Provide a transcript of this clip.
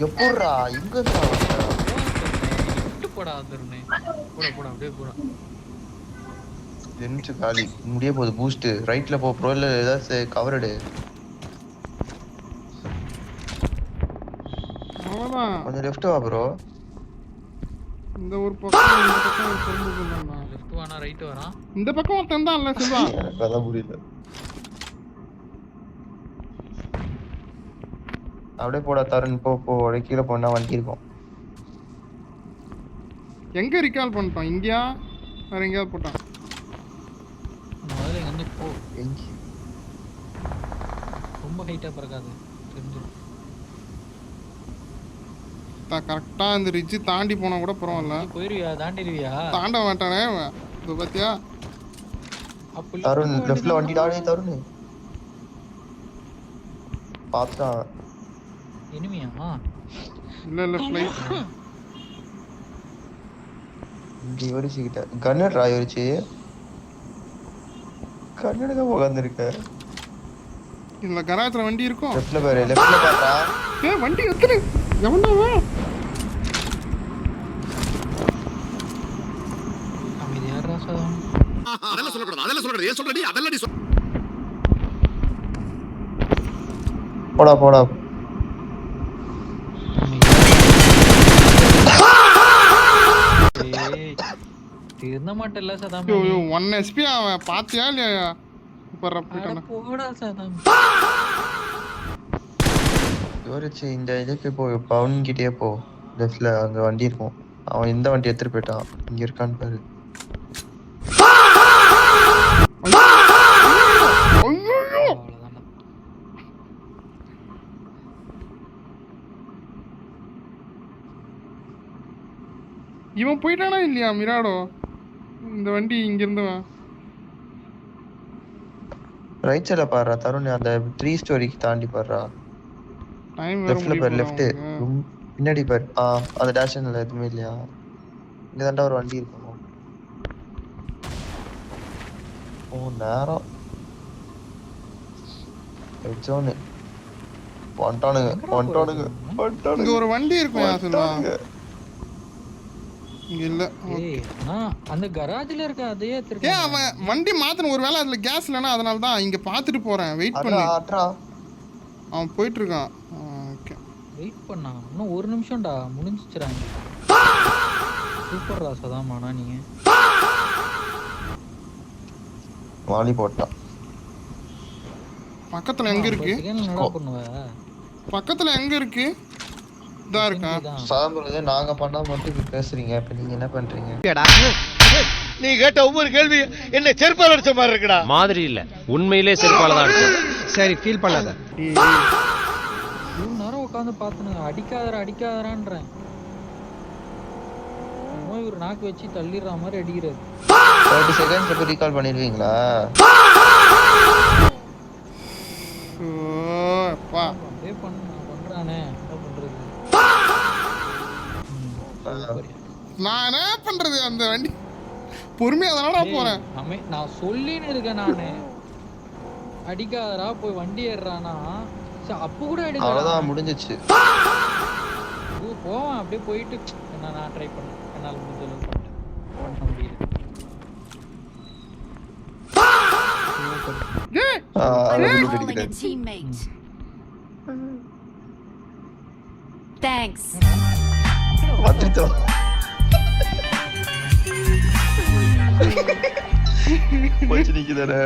எப்போடா எங்க விட்டு போடா தருணே. போடா போடா அப்படியே போடா. நிமிஷம் காலி முடிய போகுது. பூஸ்ட் ரைட்ல போ ப்ரோ. இல்ல ஏதாவது கவர் எடு. அவ்வளவுதான். கொஞ்சம் லெஃப்ட் வா ப்ரோ. இந்த ஒரு பக்கம் இந்த பக்கம் திரும்பிக்கலாம்டா. லெஃப்ட் வானா ரைட் வரான். இந்த பக்கம் ஒருத்தன் தான் இல்ல சிவா. எனக்கு அதான் புரியல. அப்படியே போடா தருண். போ போ அப்படியே கீழே போனா வண்டி இருக்கும். எங்க ரிகால் பண்ணிட்டோம்? இந்தியா வேற எங்கேயாவது போட்டான்? முதல்ல இங்க வந்து போ. எங்க ரொம்ப ஹைட்டா பறக்காது தெரிஞ்சிடும். கரெக்டா இந்த ரிட்ஜ் தாண்டி போனா கூட பரவாயில்ல. போயிருவியா? தாண்டிடுவியா? தாண்ட மாட்டானே இது பத்தியா? தருண் லெஃப்ட்ல வண்டி டாடே தருண். பாத்தா எனிமியா? இல்ல ஃளைட். இங்க யோரிச்சுக்கிட்ட கன்னடா யோரிச்சு கன்னடா உட்காந்துருக்க. இல்ல கராத்துல வண்டி இருக்கும். லெஃப்ட்ல பாரு. லெஃப்ட்ல பாத்தா வண்டி எத்தனை எவனாவா? அமைதி யாரா சதம்? அதெல்லாம் சொல்லக்கூடாது. ஏன் சொல்றடி? அதெல்லாம் நீ சொல். போடா போடா. தீர்ந்த மாட்டல சதாம். ஐயோ 1 HP அவன் பாத்தியா இல்லையா? சூப்பரா போய்ட்டானே. போடா சதாம். யோரிச்சு இந்த இதுக்கு போ. பவுன் கிட்டே போ. லெஃப்ட்ல அங்க வண்டி இருக்கும். அவன் இந்த வண்டி எடுத்துட்டு போயிட்டான். இங்க இருக்கான்னு பாரு. இவன் போயிட்டானா இல்லையா மிராடோ? இந்த வண்டி இங்க இருந்தவன் ரைட் சைடுல பாருடா தருண். அந்த 3 ஸ்டோரிக்கு தாண்டி பாருடா. டைம் வேற லெஃப்ட்ல பாரு. லெஃப்ட் முடியல. பின்னாடி பாரு. அந்த டேஷன்ல எதுவுமே இல்லையா? இங்க தாண்டா ஒரு வண்டி இருக்கும். ஓ நேரம் வெச்சோன்னு வந்துட்டானுங்க. இங்க ஒரு வண்டி இருக்கும் யா சொல்வா. இங்க இல்ல. அந்த கராஜ்ல இருக்க அதே எடுத்துக்க. அவன் வண்டி மாத்தன. ஒருவேளை அதுல கேஸ் இல்லனா அதனால தான் இங்க பாத்துட்டு போறேன். வெயிட் பண்ணு. அவன் போயிட்டு இருக்கான். ஓகே வெயிட் பண்ணா. இன்னும் 1 நிமிஷம்டா முடிஞ்சிச்சுறாங்க. சூப்பர் ராசதாமானா நீங்க. வாலி போட்டான். பக்கத்துல எங்க இருக்கு? என்னடா பண்ணுவ? பக்கத்துல எங்க இருக்கு? இதா இருக்கா? சாம்புறது நாங்க பண்ணா மட்டும் பேசுறீங்க. இப்ப நீங்க என்ன பண்றீங்க? நீ கேட்ட ஒவ்வொரு கேள்வி என்ன செருப்பால அடிச்ச மாதிரி இருக்குடா. மாதிரி இல்ல, உண்மையிலே செருப்பால தான் அடிச்சது. சரி ஃபீல் பண்ணாத. இவ்வளவு நேரம் உட்காந்து பாத்துனு அடிக்காதரான்றேன். ஒரு நாக்கு வச்சு தள்ளிடுற மாதிரி அடிக்கிறது. 30 செகண்ட்ஸ் அப்ப ரீகால் பண்ணிடுவீங்களா? அப்பா அப்படியே பண்றானே. என்ன பண்றது? நான் என்ன பண்றது? அந்த வண்டி பொறுமையா தானடா போறேன். நான் சொல்லின்னு இருக்கேன். நானு அடிக்காதரா போய் வண்டி ஏறானா அப்ப கூட அடிக்க. அவ்வளவுதான் முடிஞ்சிச்சு. போவேன் அப்படியே போயிட்டு நான் ட்ரை பண்ணேன். என்னால முடிஞ்ச அளவுக்கு பண்ண முடியல. Thanks. போச்சு நிக்குதானே.